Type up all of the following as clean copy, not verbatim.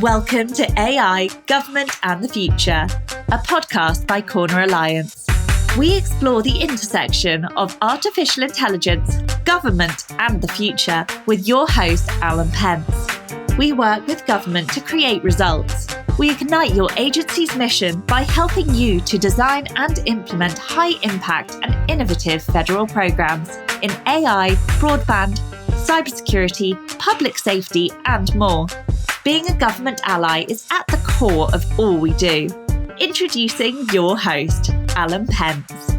Welcome to AI, Government and the Future, a podcast by Corner Alliance. We explore the intersection of artificial intelligence, government and the future with your host, Alan Pentz. We work with government to create results. We ignite your agency's mission by helping you to design and implement high-impact and innovative federal programs in AI, broadband, cybersecurity, public safety, and more. Being a government ally is at the core of all we do. Introducing your host, Alan Pentz.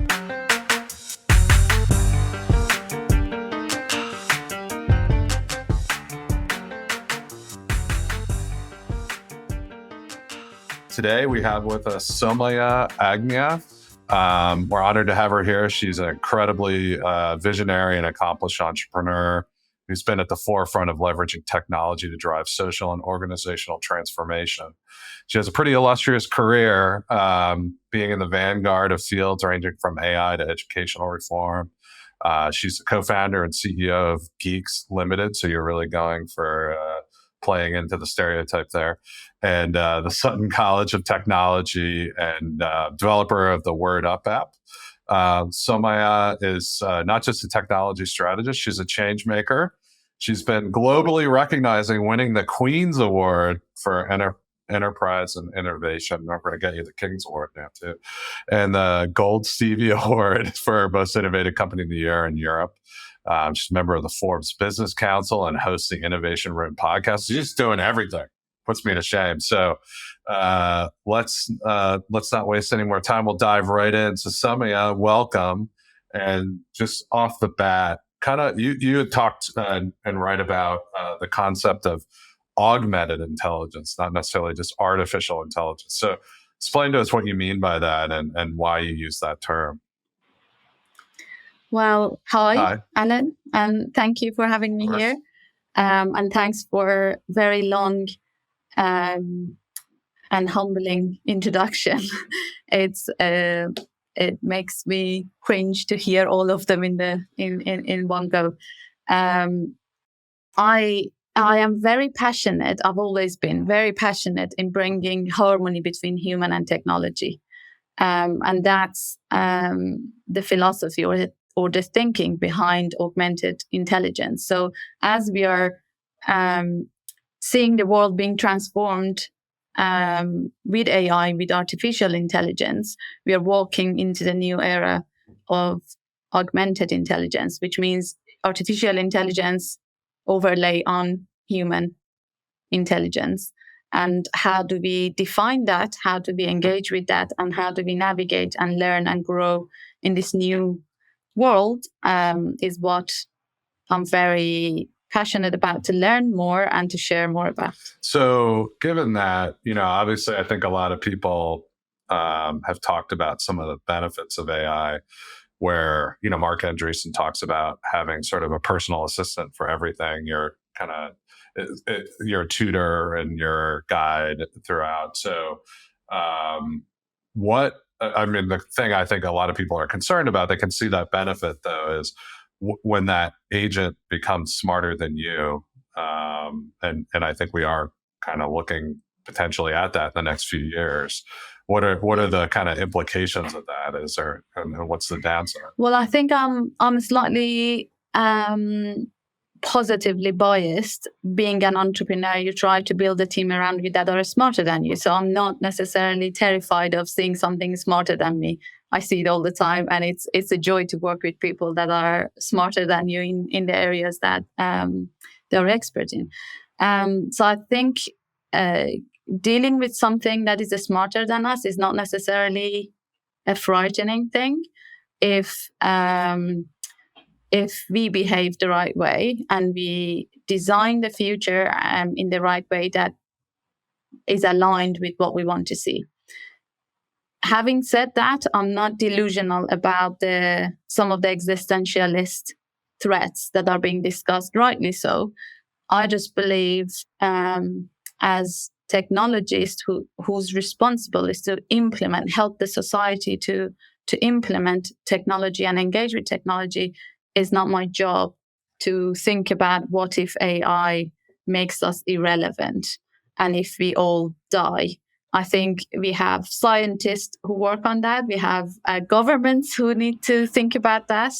Today we have with us Somayeh Aghnia. We're honored to have her here. She's an incredibly visionary and accomplished entrepreneur who's been at the forefront of leveraging technology to drive social and organizational transformation. She has a pretty illustrious career, being in the vanguard of fields ranging from AI to educational reform. She's the co-founder and CEO of Geeks Limited, so you're really going for playing into the stereotype there, and the Sutton College of Technology and developer of the Word Up app. Somayeh is not just a technology strategist, she's a change maker. She's been globally recognizing winning the Queen's Award for Enterprise and Innovation. We're going to get you the King's Award now too. And the Gold Stevie Award for Most Innovative Company of the Year in Europe. She's a member of the Forbes Business Council and hosts the Innovation Room podcast. She's just doing everything. Puts me to shame. So let's not waste any more time. We'll dive right in. So Somayeh, welcome. And just off the bat, kind of you had talked and write about the concept of augmented intelligence, not necessarily just artificial intelligence. So explain to us what you mean by that and why you use that term. Well, hi, Alan, and thank you for having me here. And thanks for very long and humbling introduction. It makes me cringe to hear all of them in one go. I am very passionate. I've always been very passionate in bringing harmony between human and technology, and that's the philosophy or the thinking behind augmented intelligence. So as we are seeing the world being transformed with AI, with artificial intelligence, we are walking into the new era of augmented intelligence, which means artificial intelligence overlay on human intelligence. And how do we define that? How do we engage with that? And how do we navigate and learn and grow in this new world is what I'm very passionate about to learn more and to share more about. So given that, obviously I think a lot of people have talked about some of the benefits of AI where, Mark Andreessen talks about having sort of a personal assistant for everything. You're kind of, your tutor and your guide throughout. So the thing I think a lot of people are concerned about, they can see that benefit though, is when that agent becomes smarter than you. And I think we are kind of looking potentially at that in the next few years. What are the kind of implications of that? And what's the downside? Well, I think I'm slightly positively biased. Being an entrepreneur, you try to build a team around you that are smarter than you. So I'm not necessarily terrified of seeing something smarter than me. I see it all the time, and it's a joy to work with people that are smarter than you in the areas that they're expert in. So I think dealing with something that is smarter than us is not necessarily a frightening thing if we behave the right way and we design the future in the right way that is aligned with what we want to see. Having said that, I'm not delusional about some of the existentialist threats that are being discussed, rightly so. I just believe as technologists whose responsible is to help the society to implement technology and engage with technology, is not my job to think about what if AI makes us irrelevant. and if we all die? I think we have scientists who work on that. We have governments who need to think about that.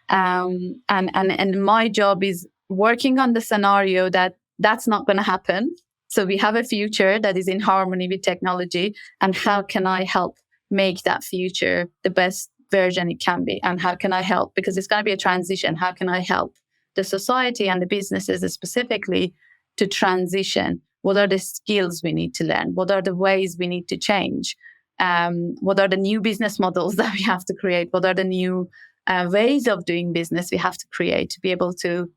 And my job is working on the scenario that that's not going to happen. So we have a future that is in harmony with technology. And how can I help make that future the best version it can be? And how can I help? Because it's going to be a transition. How can I help the society and the businesses specifically to transition? What are the skills we need to learn? What are the ways we need to change? What are the new business models that we have to create? What are the new ways of doing business we have to create to be able to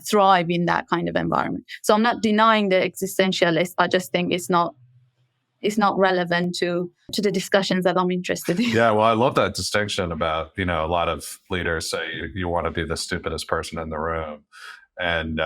thrive in that kind of environment? So I'm not denying the existentialist. I just think it's not relevant to the discussions that I'm interested in. Yeah, well, I love that distinction about, a lot of leaders say you want to be the stupidest person in the room. And,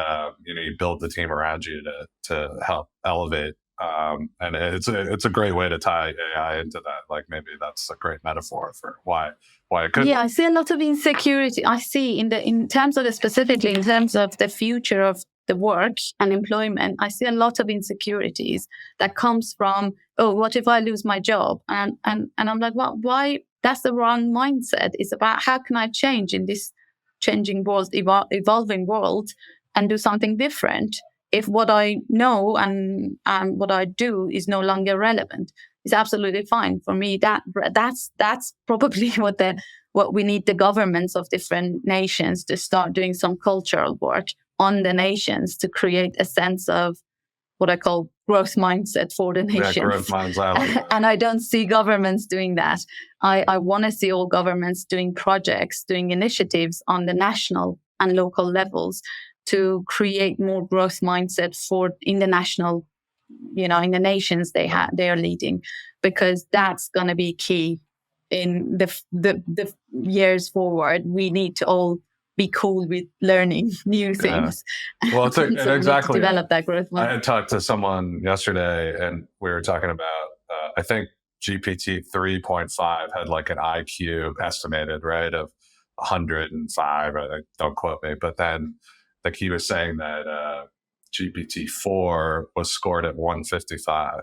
you build the team around you to help elevate. And it's a great way to tie AI into that. Like maybe that's a great metaphor for why it could. Yeah, I see a lot of insecurity. I see in terms of the future of the work and employment, I see a lot of insecurities that comes from, oh, what if I lose my job? And I'm like, well, why? That's the wrong mindset. It's about how can I change in this changing world, evolving world, and do something different if what I know and what I do is no longer relevant. It's absolutely fine for me. That's probably what we need the governments of different nations to start doing some cultural work on the nations to create a sense of what I call growth mindset for the nations. Yeah, growth mindset. And I don't see governments doing that. I want to see all governments doing projects, doing initiatives on the national and local levels to create more growth mindset in the national, in the nations they are leading, because that's going to be key in the years forward. We need to all be cool with learning new things. Yeah. Well, so exactly. Develop that growth mindset. I talked to someone yesterday, and we were talking about, I think GPT 3.5 had like an IQ estimated, right, of 105. Don't quote me, but then like he was saying that GPT 4 was scored at 155.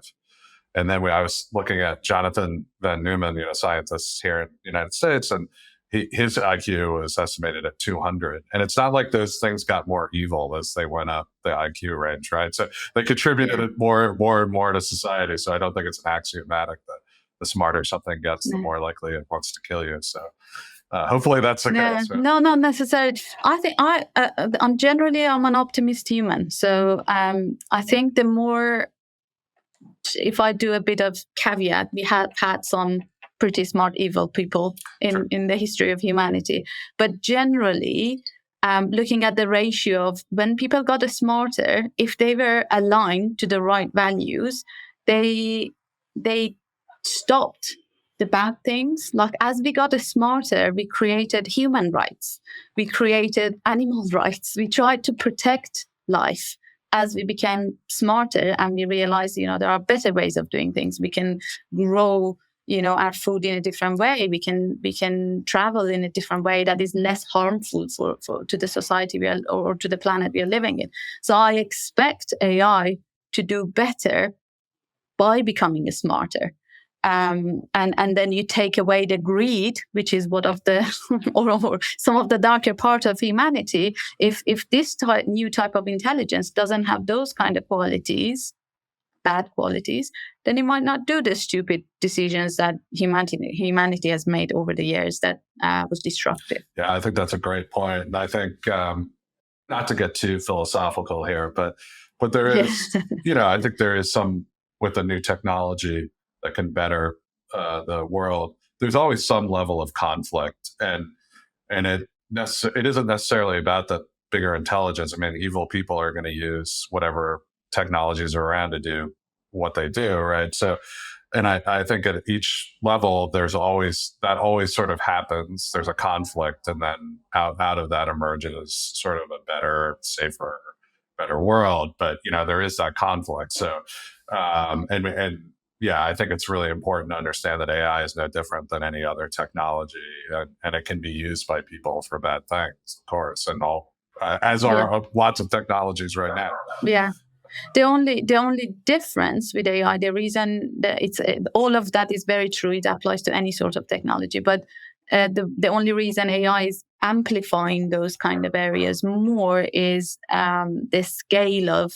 And then I was looking at Jonathan Van Neumann, scientist here in the United States, and his IQ was estimated at 200. And it's not like those things got more evil as they went up the IQ range, right? So they contributed more and more to society. So I don't think it's an axiomatic that the smarter something gets, the more likely it wants to kill you. So hopefully that's the case. Right? No, not necessarily. I think I'm generally an optimist human. So I think the more, if I do a bit of caveat, we have had some pretty smart evil people in the history of humanity. But generally, looking at the ratio of when people got smarter, if they were aligned to the right values, they stopped the bad things. Like as we got smarter, we created human rights. We created animal rights. We tried to protect life. As we became smarter and we realized, there are better ways of doing things. We can grow, our food in a different way. We can travel in a different way that is less harmful to the society or to the planet we are living in. So I expect AI to do better by becoming smarter. And then you take away the greed, which is one of the or some of the darker part of humanity. If this new type of intelligence doesn't have those kind of qualities, bad qualities, then it might not do the stupid decisions that humanity has made over the years that was destructive. Yeah, I think that's a great point. And I think not to get too philosophical here, but there is, I think there is some with the new technology that can better the world. There's always some level of conflict, and it isn't necessarily about the bigger intelligence. I mean, evil people are going to use whatever technologies are around to do what they do, right? So, and I think at each level, there's always sort of happens. There's a conflict, and then out of that emerges sort of a better, safer, better world. But there is that conflict. So, yeah, I think it's really important to understand that AI is no different than any other technology, and it can be used by people for bad things, of course, and all, as are lots of technologies right now. Yeah. The only difference with AI, the reason that it's all of that is very true. It applies to any sort of technology, but the only reason AI is amplifying those kind of areas more is the scale of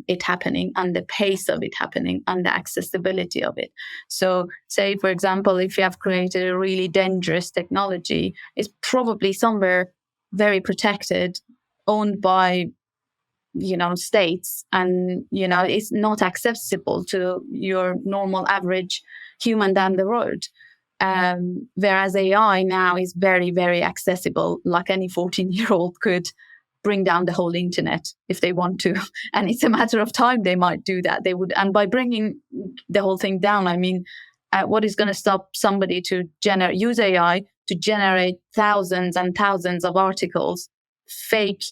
it happening and the pace of it happening and the accessibility of it. So say, for example, if you have created a really dangerous technology, it's probably somewhere very protected, owned by, states, and, it's not accessible to your normal average human down the road. Whereas AI now is very, very accessible, like any 14-year-old could bring down the whole internet if they want to. And it's a matter of time they might do that. They would. And by bringing the whole thing down, I mean, what is going to stop somebody to use AI to generate thousands and thousands of articles, fake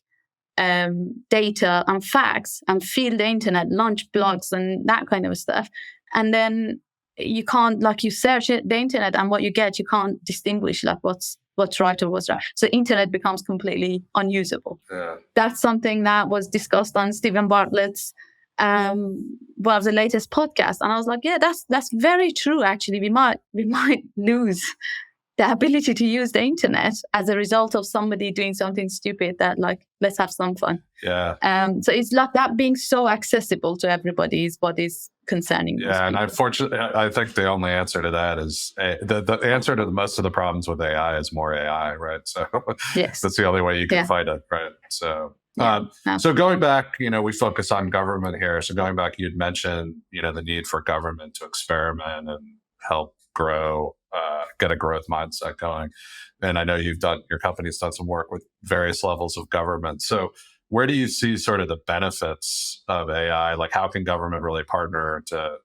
data and facts, and fill the internet, launch blogs and that kind of stuff. And then you can't, like, you search the internet and what you get, you can't distinguish like what's right or what's right. So internet becomes completely unusable. Yeah. That's something that was discussed on Stephen Bartlett's one of the latest podcasts. And I was like, yeah, that's very true. Actually, we might lose the ability to use the internet as a result of somebody doing something stupid that, like, let's have some fun. Yeah. So it's like that being so accessible to everybody is what is concerning. Yeah, and unfortunately, I think the only answer to that is the answer to most of the problems with AI is more AI, right? So yes, that's the only way you can fight it, right? So. So going back, we focus on government here. So going back, you'd mentioned, the need for government to experiment and help grow, get a growth mindset going. And I know your company's done some work with various levels of government. So where do you see sort of the benefits of AI? Like, how can government really partner to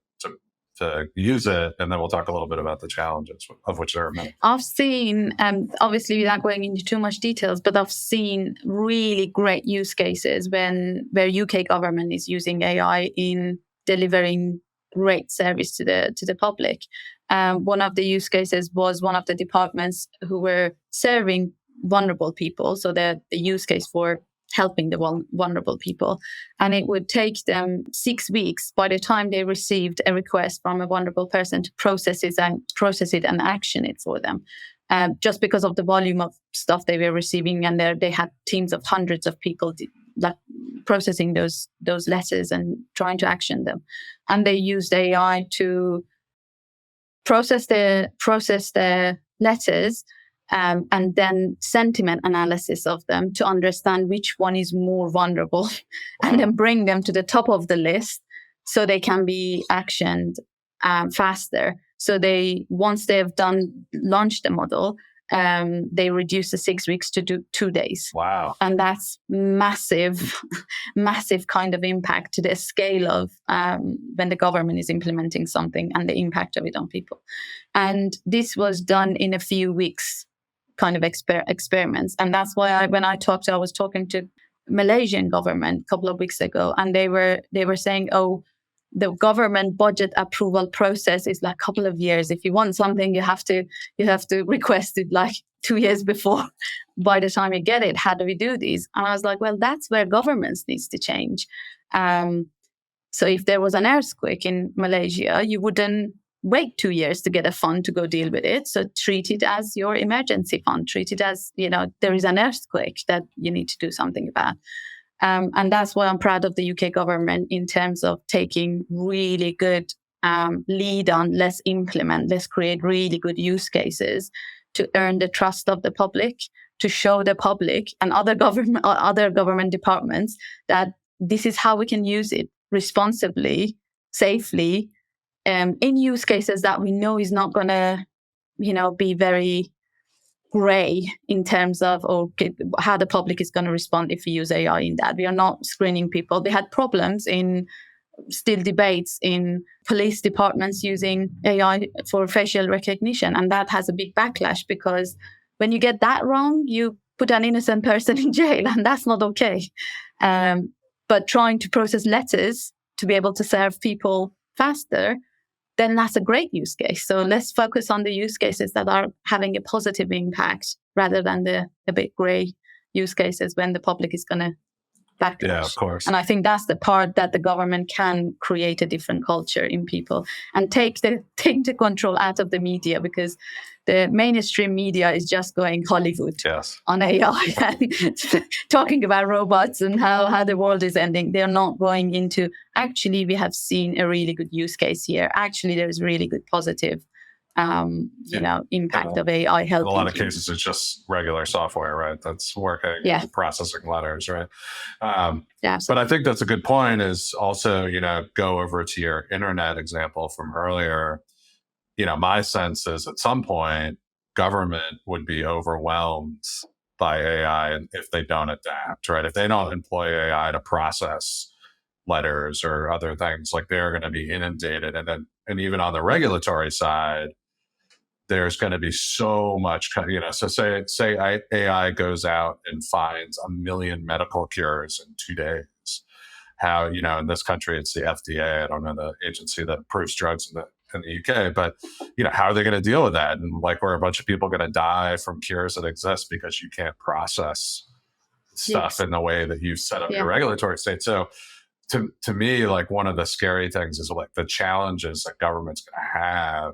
use it? And then we'll talk a little bit about the challenges, of which there are many. I've seen, obviously without going into too much details, but I've seen really great use cases where UK government is using AI in delivering great service to the public. One of the use cases was one of the departments who were serving vulnerable people. So the use case for helping the vulnerable people. And it would take them 6 weeks by the time they received a request from a vulnerable person to process it and action it for them. Just because of the volume of stuff they were receiving, and they had teams of hundreds of people processing those letters and trying to action them. And they used AI to process the letters, and then sentiment analysis of them to understand which one is more vulnerable, and then bring them to the top of the list so they can be actioned faster. So once they have launched the model, they reduce the 6 weeks to 2 days. Wow. And that's massive kind of impact to the scale of when the government is implementing something and the impact of it on people. And this was done in a few weeks kind of experiments. And that's why I was talking to Malaysian government a couple of weeks ago, and they were saying, oh, the government budget approval process is like a couple of years. If you want something, you have to request it like 2 years before. By the time you get it, how do we do this? And I was like, well, that's where governments needs to change. So if there was an earthquake in Malaysia, you wouldn't wait 2 years to get a fund to go deal with it. So treat it as your emergency fund. Treat it as, there is an earthquake that you need to do something about. And that's why I'm proud of the UK government in terms of taking really good lead on let's create really good use cases to earn the trust of the public, to show the public and other government departments that this is how we can use it responsibly, safely, in use cases that we know is not going to, be very gray in terms of how the public is going to respond if we use AI in that. We are not screening people. They had problems still debates in police departments using AI for facial recognition. And that has a big backlash, because when you get that wrong, you put an innocent person in jail, and that's not okay. But trying to process letters to be able to serve people faster, then that's a great use case. So let's focus on the use cases that are having a positive impact rather than the a bit gray use cases when the public is going to backlash. Yeah, of course. And I think that's the part that the government can create a different culture in people and take the control out of the media, because the mainstream media is just going Hollywood on AI and talking about robots and how the world is ending. They're not going into, actually, we have seen a really good use case here. Actually, there's really good positive impact of AI helping. In a lot of cases, it's just regular software, right? That's working, processing letters, right? But I think that's a good point, is also, go over to your internet example from earlier. My sense is at some point, government would be overwhelmed by AI if they don't adapt, right? If they don't employ AI to process letters or other things, like, they're going to be inundated. And even on the regulatory side, there's going to be so much, so say AI goes out and finds 1 million medical cures in 2 days. How, in this country, it's the FDA. I don't know the agency that approves drugs in the UK, but, how are they going to deal with that? And were a bunch of people going to die from cures that exist because you can't process stuff in the way that you've set up your regulatory state? So to me, one of the scary things is the challenges that government's going to have,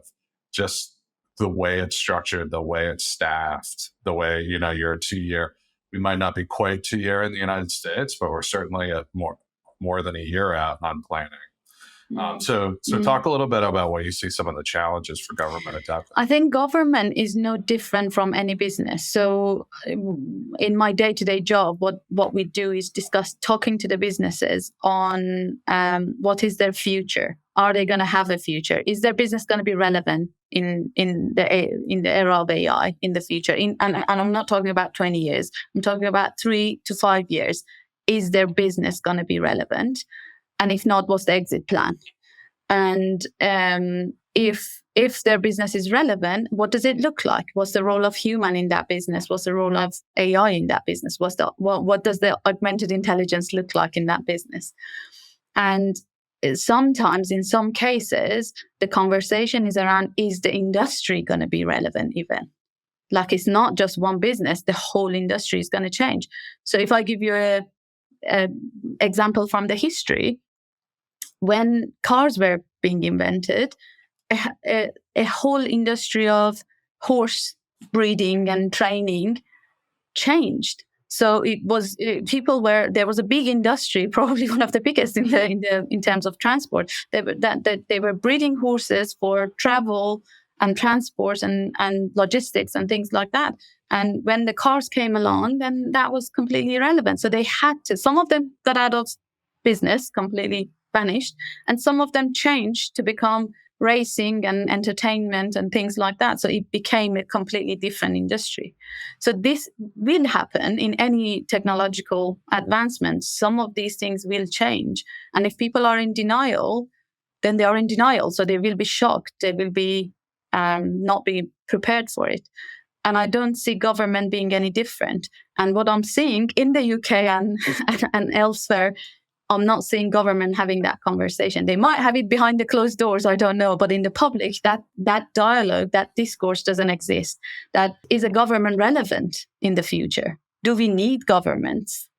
just the way it's structured, the way it's staffed, the way, you're a 2-year, we might not be quite 2-year in the United States, but we're certainly more than a year out on planning. So talk a little bit about what you see some of the challenges for government adapting. I think government is no different from any business. So in my day-to-day job, what we do is talking to the businesses on what is their future. Are they going to have a future? Is their business going to be relevant in the era of AI in the future? And I'm not talking about 20 years. I'm talking about 3 to 5 years. Is their business going to be relevant? And if not, what's the exit plan? And if their business is relevant, what does it look like? What's the role of human in that business? What's the role of AI in that business? What does the augmented intelligence look like in that business? And sometimes, in some cases, the conversation is around, is the industry going to be relevant even? It's not just one business, the whole industry is going to change. So if I give you a example from the history, when cars were being invented, a whole industry of horse breeding and training changed. So it was there was a big industry, probably one of the biggest in terms of transport. They were breeding horses for travel and transport and logistics and things like that. And when the cars came along, then that was completely irrelevant. So they had to. Some of them got out of business, completely vanished, and some of them changed to become racing and entertainment and things like that. So it became a completely different industry. So this will happen in any technological advancement. Some of these things will change. And if people are in denial, then they are in denial. So they will be shocked. They will be not be prepared for it. And I don't see government being any different. And what I'm seeing in the UK and elsewhere, I'm not seeing government having that conversation. They might have it behind the closed doors, I don't know. But in the public, that dialogue, that discourse doesn't exist. That is a government relevant in the future? Do we need governments?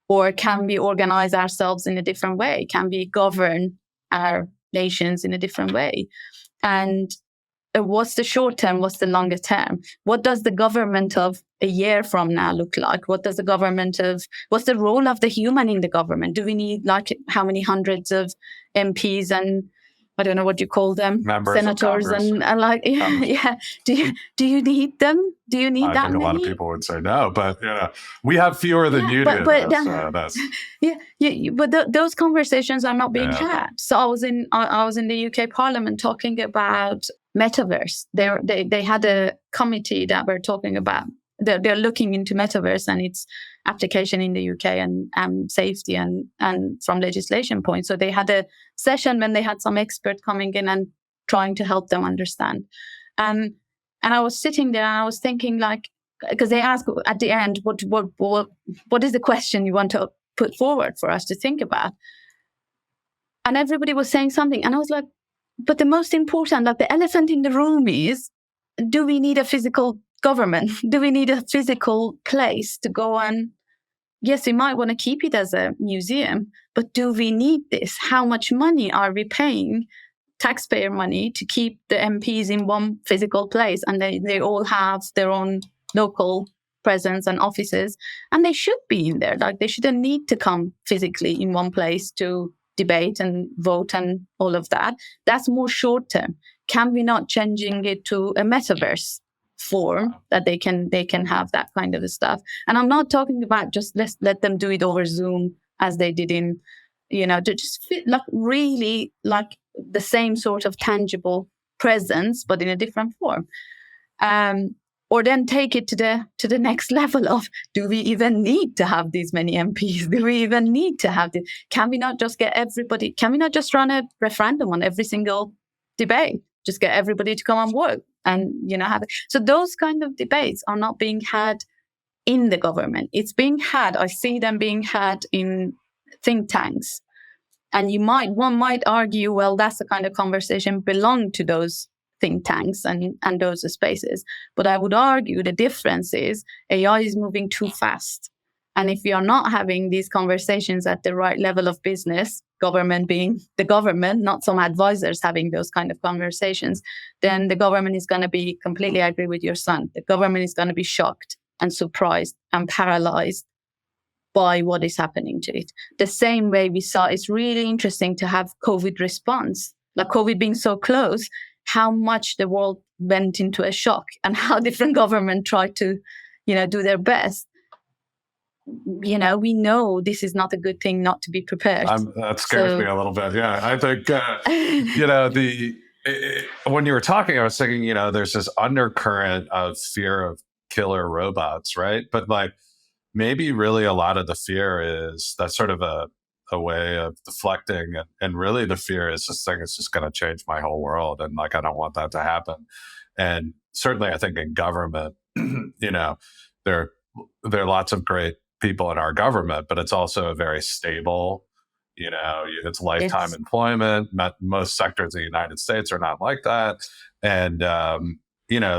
Or can we organize ourselves in a different way? Can we govern our nations in a different way? And what's the short term? What's the longer term? What does the government of a year from now look like? What's the role of the human in the government? Do we need how many hundreds of MPs and I don't know what you call them, members, senators and Do you need them? Do you need that many? I think a lot of people would say no, but we have fewer than you do. But those conversations are not being had. So I was in the UK Parliament talking about metaverse. They had a committee that were talking about. They're looking into metaverse and its application in the UK and safety and from legislation point. So they had a session when they had some expert coming in and trying to help them understand. And I was sitting there and I was thinking because they asked at the end, what is the question you want to put forward for us to think about? And everybody was saying something. And I was like, but the most important, the elephant in the room is, do we need a physical government? Do we need a physical place to go and yes, we might want to keep it as a museum, but do we need this? How much money are we paying, taxpayer money, to keep the MPs in one physical place? And they all have their own local presence and offices, and they should be in there. Like, they shouldn't need to come physically in one place to debate and vote and all of that. That's more short term. Can we not changing it to a metaverse form that they can have that kind of stuff? And I'm not talking about just let them do it over Zoom as they did in, to just fit like really like the same sort of tangible presence, but in a different form. Or then take it to the next level of, do we even need to have these many MPs? Do we even need to have this? Can we not just get everybody? Can we not just run a referendum on every single debate? Just get everybody to come and work and, have it. So those kind of debates are not being had in the government. It's being had, I see them being had in think tanks. And one might argue, well, that's the kind of conversation belong to those think tanks and those spaces. But I would argue the difference is AI is moving too fast. And if you are not having these conversations at the right level of business, government being the government, not some advisors having those kind of conversations, then the government is going to be completely, I agree with your son, the government is going to be shocked and surprised and paralyzed by what is happening to it. The same way we saw, it's really interesting to have COVID response, like COVID being so close, how much the world went into a shock and how different governments tried to, do their best. We know this is not a good thing not to be prepared. That scares me a little bit. Yeah, I think, when you were talking, I was thinking, there's this undercurrent of fear of killer robots, right? But like, maybe really a lot of the fear is that's sort of a way of deflecting. And really the fear is this thing is just going to change my whole world. And like, I don't want that to happen. And certainly I think in government, there are lots of great people in our government, but it's also a very stable, it's lifetime employment. Most sectors of the United States are not like that. And,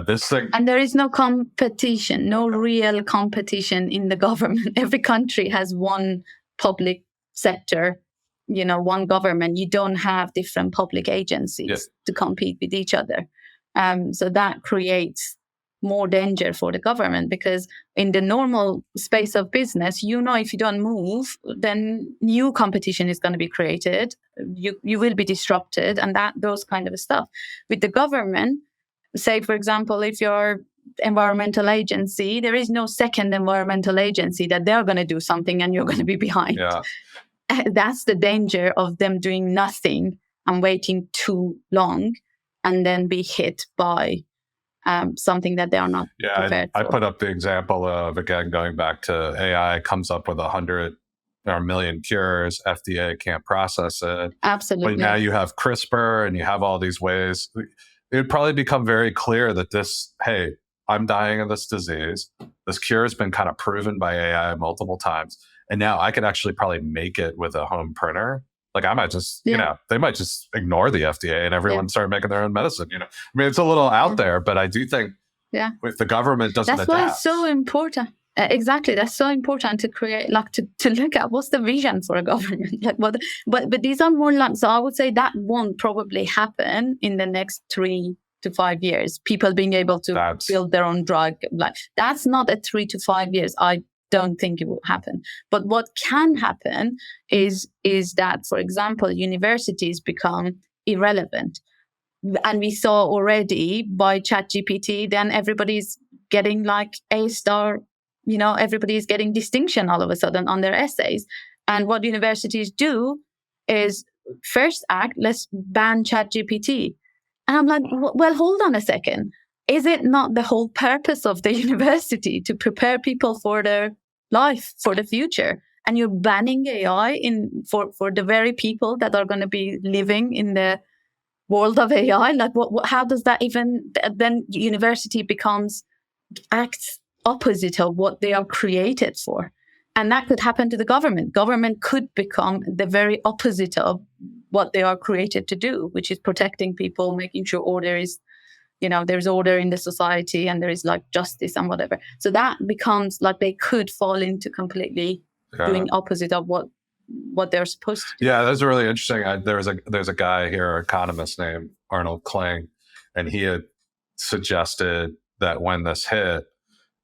this thing. And there is no competition, no real competition in the government. Every country has one public sector, one government. You don't have different public agencies to compete with each other. So that creates more danger for the government, because in the normal space of business, if you don't move, then new competition is going to be created. You will be disrupted, and those kind of stuff. With the government, say, for example, if you're environmental agency, there is no second environmental agency that they're going to do something and you're going to be behind. Yeah. That's the danger of them doing nothing and waiting too long and then be hit by something that they are not prepared for. I put up the example of, again, going back to AI comes up with 100 or 1 million cures, FDA can't process it. Absolutely. But now you have CRISPR and you have all these ways. It would probably become very clear that hey, I'm dying of this disease. This cure has been kind of proven by AI multiple times. And now I could actually probably make it with a home printer. Like I might just, they might just ignore the FDA and everyone start making their own medicine. I mean, it's a little out there, but I do think if the government doesn't adapt. That's why it's so important. Exactly. That's so important to create, like to look at what's the vision for a government. Like but these are more like, so I would say that won't probably happen in the next 3 to 5 years. People being able to build their own drug. Like that's not a 3 to 5 years. I don't think it will happen. But what can happen is that, for example, universities become irrelevant. And we saw already by ChatGPT, then everybody's getting like A star, everybody's getting distinction all of a sudden on their essays. And what universities do is first act, let's ban ChatGPT. And I'm like, well, hold on a second. Is it not the whole purpose of the university to prepare people for their life, for the future? And you're banning AI for the very people that are going to be living in the world of AI? Like, how does that even, then university acts opposite of what they are created for. And that could happen to the government. Government could become the very opposite of what they are created to do, which is protecting people, making sure order is, there's order in the society and there is like justice and whatever. So that becomes like they could fall into completely doing opposite of what they're supposed to do. Yeah, that's really interesting. There's a guy here, economist named Arnold Kling, and he had suggested that when this hit,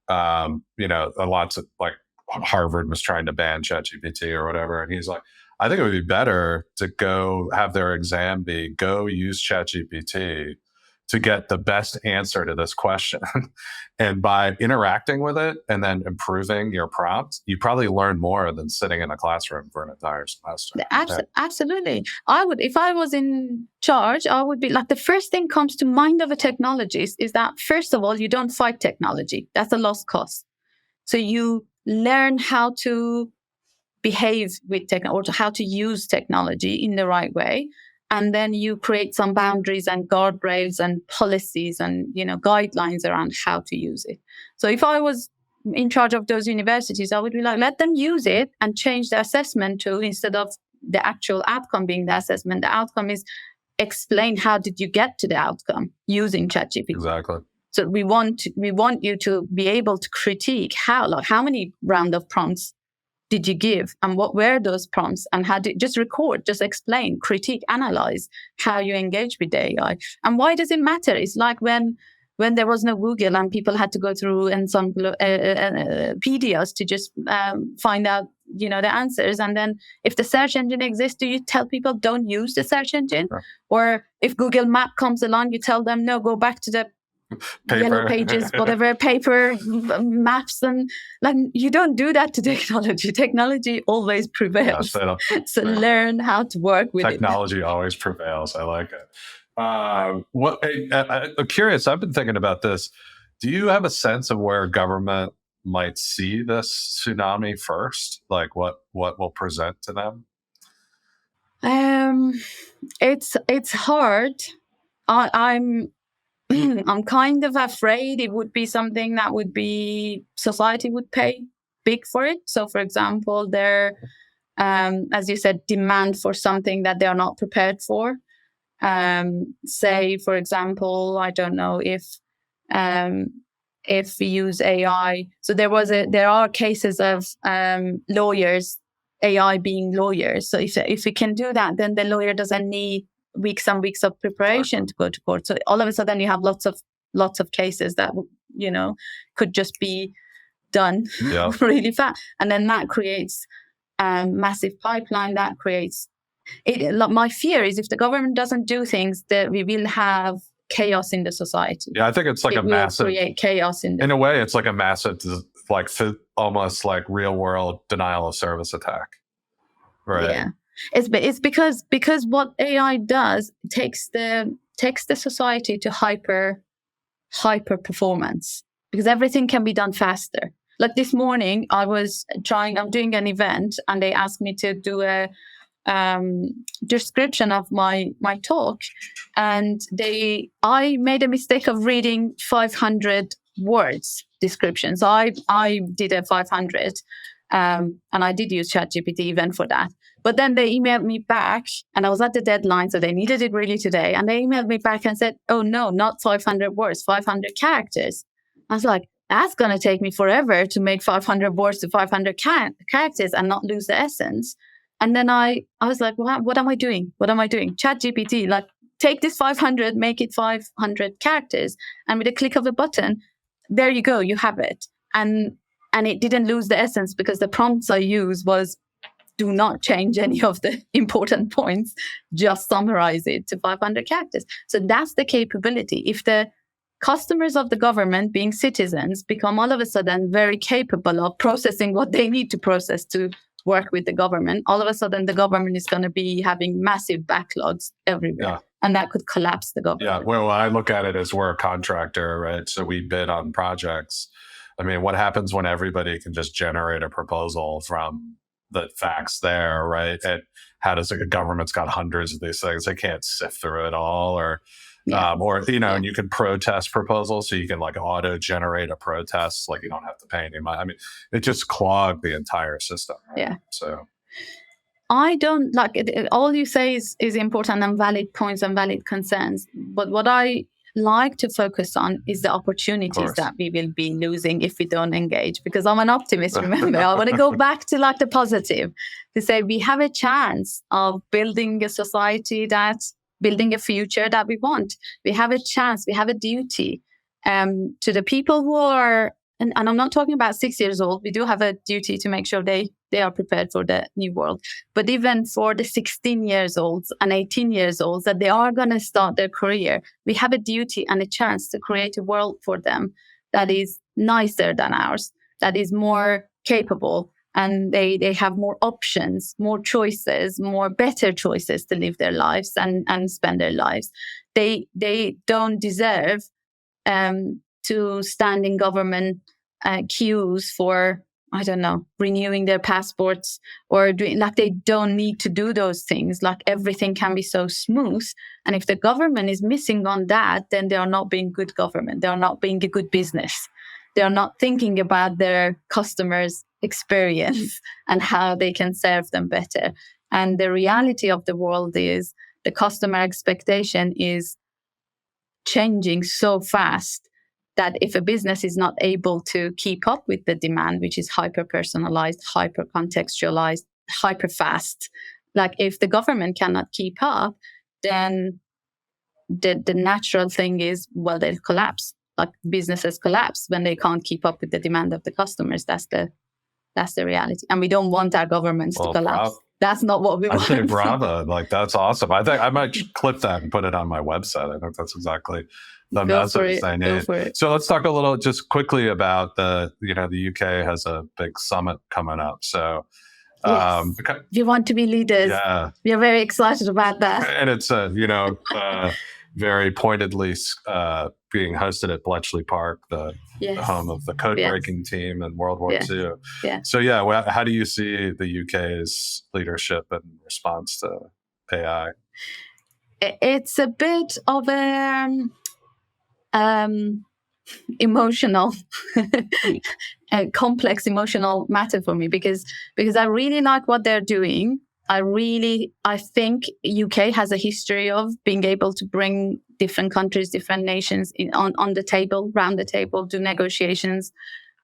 lots of like Harvard was trying to ban ChatGPT or whatever, and he's like, I think it would be better to go have their exam be go use ChatGPT to get the best answer to this question. And by interacting with it and then improving your prompt, you probably learn more than sitting in a classroom for an entire semester. Absolutely. I would, if I was in charge, I would be like, the first thing comes to mind of a technologist is that, first of all, you don't fight technology. That's a lost cause. So you learn how to behave with technology, or how to use technology in the right way. And then you create some boundaries and guardrails and policies and, guidelines around how to use it. So if I was in charge of those universities, I would be like, let them use it and change the assessment tool instead of the actual outcome being the assessment. The outcome is explain how did you get to the outcome using ChatGPT. Exactly. So we want you to be able to critique how many round of prompts did you give, and what were those prompts, and how did just record, just explain, critique, analyze how you engage with the AI. And why does it matter? It's like when there was no Google and people had to go through encyclopedias to just find out, the answers. And then if the search engine exists, do you tell people don't use the search engine? Sure. Or if Google Map comes along, you tell them, no, go back to the yellow pages, whatever, paper maps, and like you don't do that to technology. Technology always prevails. So learn how to work with technology always prevails. I like it. I'm curious. I've been thinking about this. Do you have a sense of where government might see this tsunami first? Like what will present to them? It's hard. I'm kind of afraid it would be something that would be society would pay big for it. So, for example, there, as you said, demand for something that they are not prepared for. Say, for example, I don't know if we use AI. So there are cases of lawyers, AI being lawyers. So if we can do that, then the lawyer doesn't need weeks and weeks of preparation to go to court. So all of a sudden you have lots of cases that could just be done really fast, and then that creates a massive pipeline. That creates it. My fear is if the government doesn't do things, that we will have chaos in the society. Yeah, I think it's like massive create chaos in a way. It's like a massive, like almost like real world denial of service attack, right? Yeah. It's because what AI does takes the society to hyper performance, because everything can be done faster. Like this morning, I'm doing an event, and they asked me to do a description of my talk, and I made a mistake of reading 500 words description. So I did a 500, and I did use ChatGPT even for that. But then they emailed me back, and I was at the deadline, so they needed it really today. And they emailed me back and said, oh, no, not 500 words, 500 characters. I was like, that's going to take me forever to make 500 words to 500 characters and not lose the essence. And then I was like, what am I doing? ChatGPT, like, take this 500, make it 500 characters. And with a click of a button, there you go, you have it. And it didn't lose the essence, because the prompts I used was, do not change any of the important points, just summarize it to 500 characters. So that's the capability. If the customers of the government, being citizens, become all of a sudden very capable of processing what they need to process to work with the government, all of a sudden the government is going to be having massive backlogs everywhere. Yeah. And that could collapse the government. Yeah, well, I look at it as we're a contractor, right? So we bid on projects. I mean, what happens when everybody can just generate a proposal from the facts there, right? And how does a government's got hundreds of these things? They can't sift through it all, and you can protest proposals. So you can like auto generate a protest, like you don't have to pay any money. I mean, it just clogged the entire system. Right? Yeah. So I don't like it. All you say is important and valid points and valid concerns. But what I like to focus on is the opportunities that we will be losing if we don't engage. Because I'm an optimist, remember. I want to go back to like the positive, to say we have a chance of building a society building a future that we want. We have a chance, we have a duty to the people who are, and I'm not talking about 6 years old. We do have a duty to make sure they are prepared for the new world. But even for the 16 years olds and 18 years olds that they are going to start their career, we have a duty and a chance to create a world for them that is nicer than ours, that is more capable, and they have more options, more choices, more better choices to live their lives and spend their lives. They don't deserve to stand in government queues for, I don't know, renewing their passports or doing, like, they don't need to do those things. Like, everything can be so smooth. And if the government is missing on that, then they are not being good government. They are not being a good business. They are not thinking about their customers' experience and how they can serve them better. And the reality of the world is the customer expectation is changing so fast that if a business is not able to keep up with the demand, which is hyper-personalized, hyper-contextualized, hyper-fast, like if the government cannot keep up, then the natural thing is, well, they'll collapse. Like, businesses collapse when they can't keep up with the demand of the customers. That's the reality. And we don't want our governments to collapse. That's not what we want. I say bravo. Like, that's awesome. I think I might clip that and put it on my website. I think that's exactly the message I need. So let's talk a little just quickly about the UK has a big summit coming up. So yes. You want to be leaders. Yeah. We're very excited about that. And it's very pointedly being hosted at Bletchley Park, the home of the code breaking team in World War II. Yeah. So how do you see the UK's leadership in response to AI? It's a bit of a emotional, a complex emotional matter for me because I really like what they're doing. I think UK has a history of being able to bring different countries, different nations on the table, round the table, do negotiations,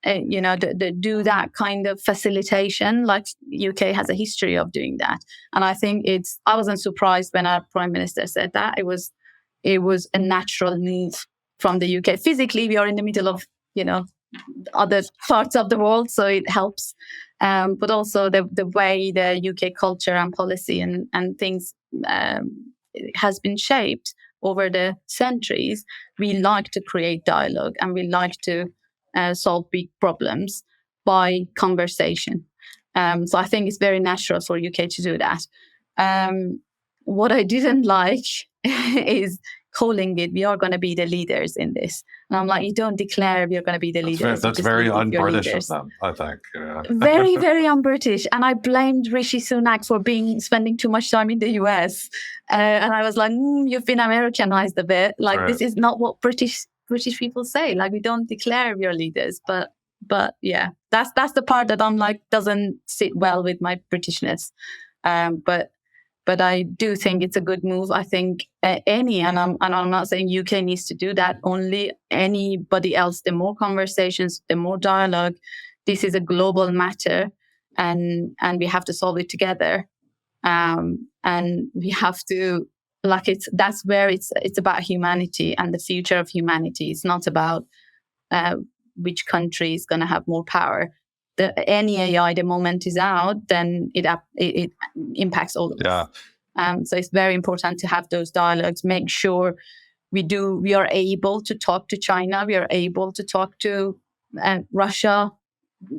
do that kind of facilitation. Like, UK has a history of doing that. And I think I wasn't surprised when our Prime Minister said that. It was a natural move from the UK. Physically, we are in the middle of, other parts of the world, so it helps. But also the way the UK culture and policy and things has been shaped over the centuries. We like to create dialogue and we like to solve big problems by conversation. So I think it's very natural for UK to do that. What I didn't like is calling it, we are going to be the leaders in this. And I'm like, you don't declare we are going to be the leaders. That's very un-British of them, I think. Yeah. Very, very un-British. And I blamed Rishi Sunak for spending too much time in the US. And I was like, you've been Americanized a bit. Like, This is not what British people say. Like, we don't declare we are leaders. But yeah, that's the part that I'm like, doesn't sit well with my Britishness. But I do think it's a good move. I think and I'm not saying UK needs to do that, only anybody else, the more conversations, the more dialogue. This is a global matter and we have to solve it together. And we have to, that's where it's about humanity and the future of humanity. It's not about which country is going to have more power. Any AI, the moment is out, then it impacts all of us. So it's very important to have those dialogues. Make sure we are able to talk to China. We are able to talk to Russia,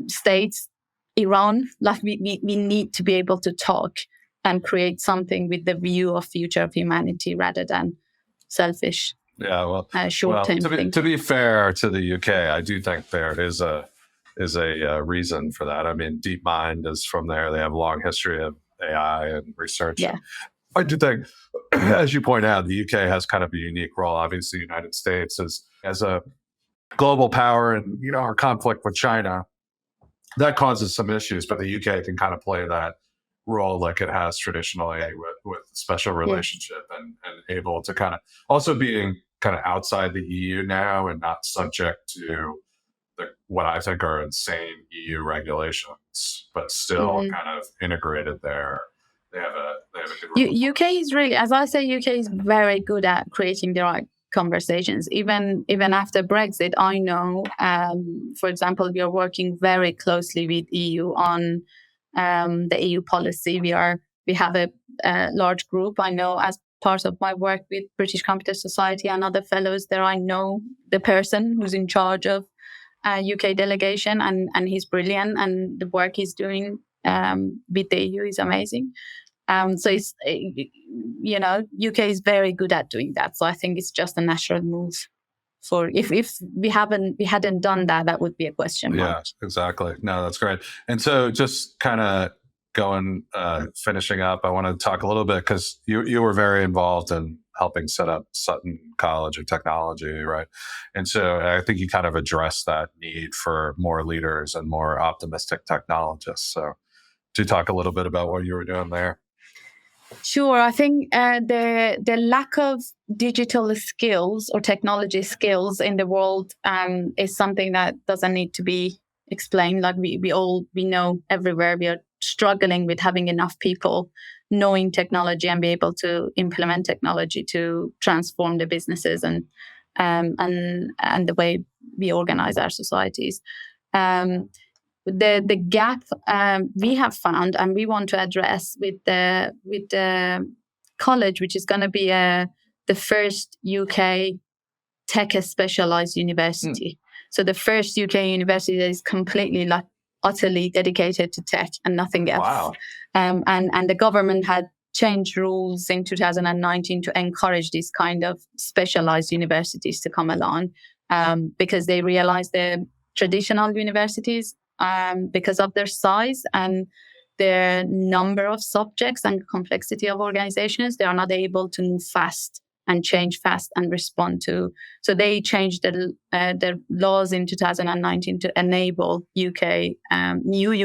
states, Iran. Like, we need to be able to talk and create something with the view of future of humanity rather than selfish. Yeah, well, short-term thing. To be fair to the UK, I do think there is a reason for that. I mean, DeepMind is from there. They have a long history of AI and research. Yeah. I do think, as you point out, the UK has kind of a unique role. Obviously, the United States as a global power, and our conflict with China, that causes some issues. But the UK can kind of play that role like it has traditionally with special relationship and able to kind of also being kind of outside the EU now and not subject to what I think are insane EU regulations, but still kind of integrated there. They have a good UK is really, as I say, UK is very good at creating the right conversations. Even after Brexit, I know, for example, we are working very closely with EU on the EU policy. We have a large group. I know, as part of my work with British Computer Society and other fellows there, I know the person who's in charge of UK delegation, and he's brilliant, and the work he's doing with the EU is amazing. So it's, UK is very good at doing that. So I think it's just a natural move. For if we hadn't done that, that would be a question mark. Yeah, exactly. No, that's great. And so just kind of finishing up, I want to talk a little bit, because you were very involved in helping set up Sutton College of Technology, right? And so I think you kind of addressed that need for more leaders and more optimistic technologists. So to talk a little bit about what you were doing there. Sure. I think the lack of digital skills or technology skills in the world is something that doesn't need to be explained. Like we know everywhere we are struggling with having enough people knowing technology and be able to implement technology to transform the businesses and the way we organize our societies. The gap we have found and we want to address with the college, which is going to be the first UK tech specialized university. So the first UK university that is completely utterly dedicated to tech and nothing else. Wow. And the government had changed rules in 2019 to encourage these kind of specialized universities to come along, because they realized the traditional universities, because of their size and their number of subjects and complexity of organizations, they are not able to move fast and change fast and respond to. So they changed the laws in 2019 to enable new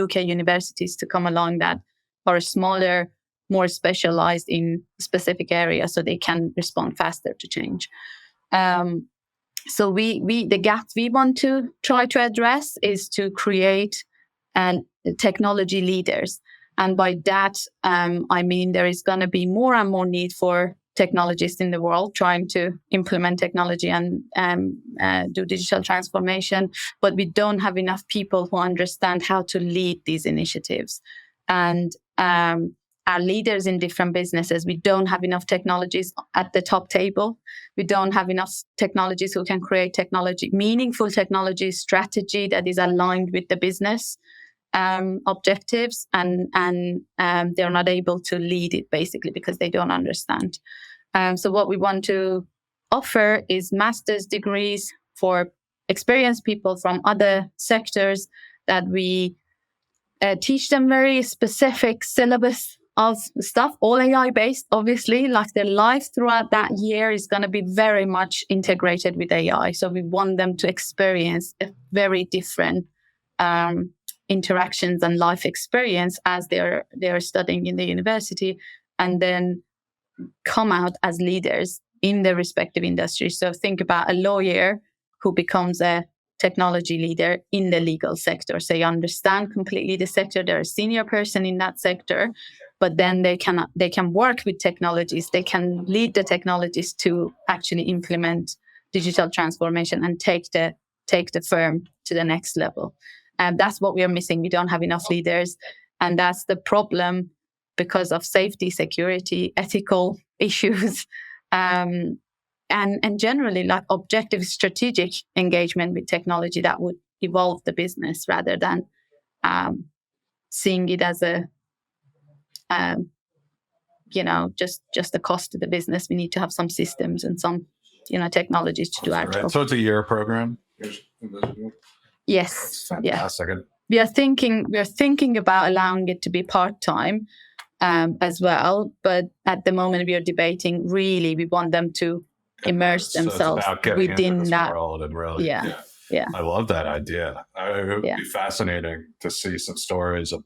UK universities to come along that are smaller, more specialized in specific areas, so they can respond faster to change. So the gap we want to try to address is to create technology leaders. And by that, I mean there is going to be more and more need for technologists in the world trying to implement technology and do digital transformation. But we don't have enough people who understand how to lead these initiatives. And our leaders in different businesses, we don't have enough technologies at the top table. We don't have enough technologists who can create meaningful technology strategy that is aligned with the business objectives, and they're not able to lead it basically because they don't understand. So what we want to offer is master's degrees for experienced people from other sectors, that we teach them very specific syllabus of stuff, all AI based, obviously. Like their life throughout that year is going to be very much integrated with AI. So we want them to experience a very different interactions and life experience as they're studying in the university, and then come out as leaders in their respective industries. So think about a lawyer who becomes a technology leader in the legal sector. So you understand completely the sector. They're a senior person in that sector, but then they can work with technologies. They can lead the technologies to actually implement digital transformation and take the firm to the next level. And that's what we are missing. We don't have enough leaders. And that's the problem because of safety, security, ethical issues, and generally like objective strategic engagement with technology that would evolve the business rather than seeing it as just the cost of the business. We need to have some systems and some, technologies to do our job. So it's a year program? Yes. Fantastic. Yeah. We are thinking about allowing it to be part-time as well. But at the moment we are debating, really, we want them to immerse themselves within that world and really. Yeah. I love that idea. It would be fascinating to see some stories of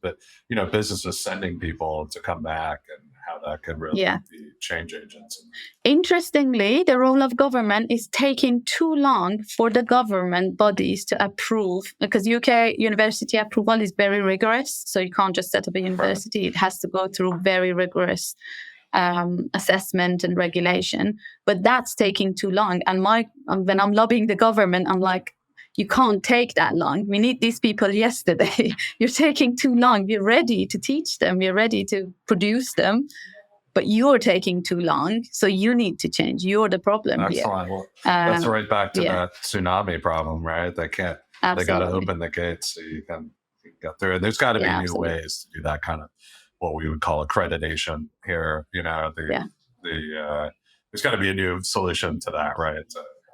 businesses sending people to come back and how that could really be change agents? Interestingly, the role of government is taking too long for the government bodies to approve, because UK university approval is very rigorous. So you can't just set up a university. It has to go through very rigorous assessment and regulation. But that's taking too long. And when I'm lobbying the government, I'm like, you can't take that long. We need these people yesterday. You're taking too long. We're ready to teach them. We're ready to produce them. But you're taking too long. So you need to change. You're the problem here. Excellent. Well, that's right back to that tsunami problem, right? They can't. Absolutely. They got to open the gates so you can get through. And there's got to be new ways to do that kind of what we would call accreditation here. You know, there's got to be a new solution to that, right?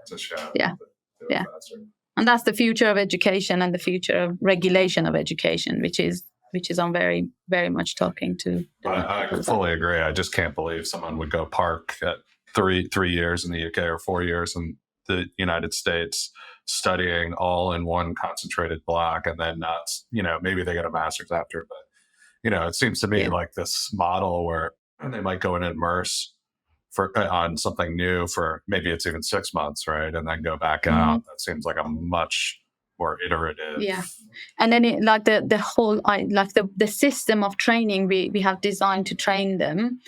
To show. Faster. And that's the future of education and the future of regulation of education, which is I'm very, very much talking to. I fully agree. I just can't believe someone would go park at three years in the UK or 4 years in the United States studying all in one concentrated block and then not, maybe they get a master's after. But, it seems to me like this model where they might go and immerse on something new for maybe it's even 6 months, right? And then go back out. That seems like a much more iterative. Yeah. And then the whole, the system of training we have designed to train them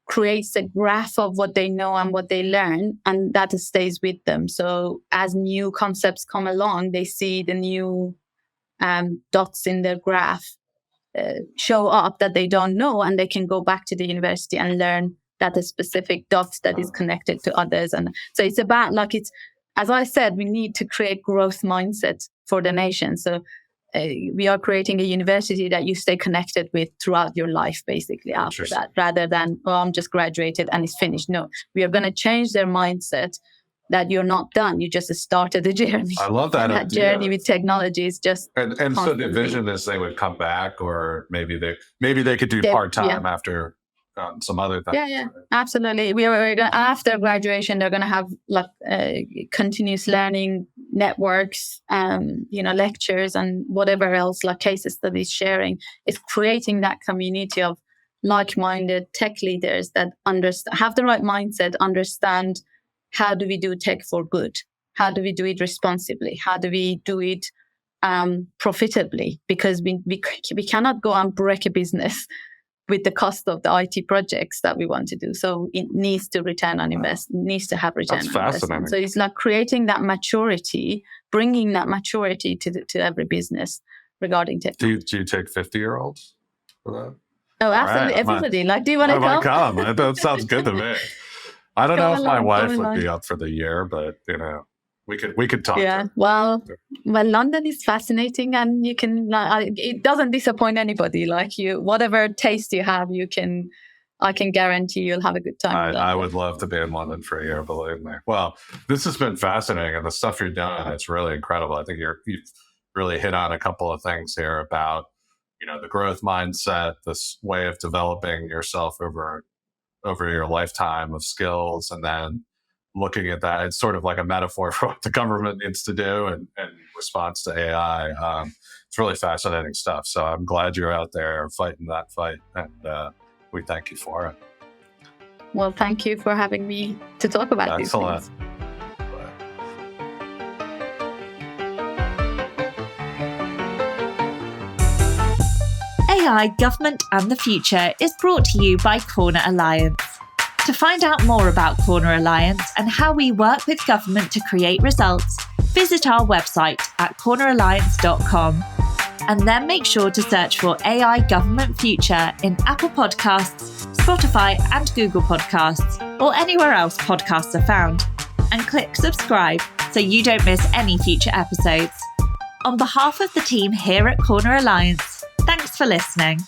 creates a graph of what they know and what they learn, and that stays with them. So as new concepts come along, they see the new dots in their graph show up that they don't know, and they can go back to the university and learn that a specific dot that is connected to others. And so it's about as I said, we need to create growth mindset for the nation. So we are creating a university that you stay connected with throughout your life, basically, after that, rather than, I'm just graduated and it's finished. No, we are going to change their mindset that you're not done. You just started the journey. I love that. That journey with technology is just and so the vision is they would come back, or maybe they could do part-time after some other things. Yeah, absolutely. We're gonna, after graduation, they're going to have continuous learning networks, lectures and whatever else, like case studies sharing. It's creating that community of like-minded tech leaders that have the right mindset, understand how do we do tech for good? How do we do it responsibly? How do we do it profitably? Because we cannot go and break a business with the cost of the IT projects that we want to do. So it needs to return on investment, needs to have return on investment. So it's like creating that maturity, bringing that maturity to every business regarding tech. Do you take 50-year-olds for that? Oh, absolutely. Right, everybody. Do you want to come? I might come. That sounds good to me. I don't know if my wife would be up for the year, but we could talk. Yeah. Well, London is fascinating, and you can. It doesn't disappoint anybody. Whatever taste you have, I can guarantee you'll have a good time. I would love to be in London for a year, believe me. Well, this has been fascinating, and the stuff you're doing, it's really incredible. I think you've really hit on a couple of things here about the growth mindset, this way of developing yourself over your lifetime of skills, and then looking at that, it's sort of like a metaphor for what the government needs to do in response to AI. It's really fascinating stuff. So I'm glad you're out there fighting that fight, and we thank you for it. Well, thank you for having me to talk about these things. Excellent. AI, Government and the Future is brought to you by Corner Alliance. To find out more about Corner Alliance and how we work with government to create results, visit our website at corneralliance.com. And then make sure to search for AI Government Future in Apple Podcasts, Spotify and Google Podcasts, or anywhere else podcasts are found. And click subscribe so you don't miss any future episodes. On behalf of the team here at Corner Alliance, thanks for listening.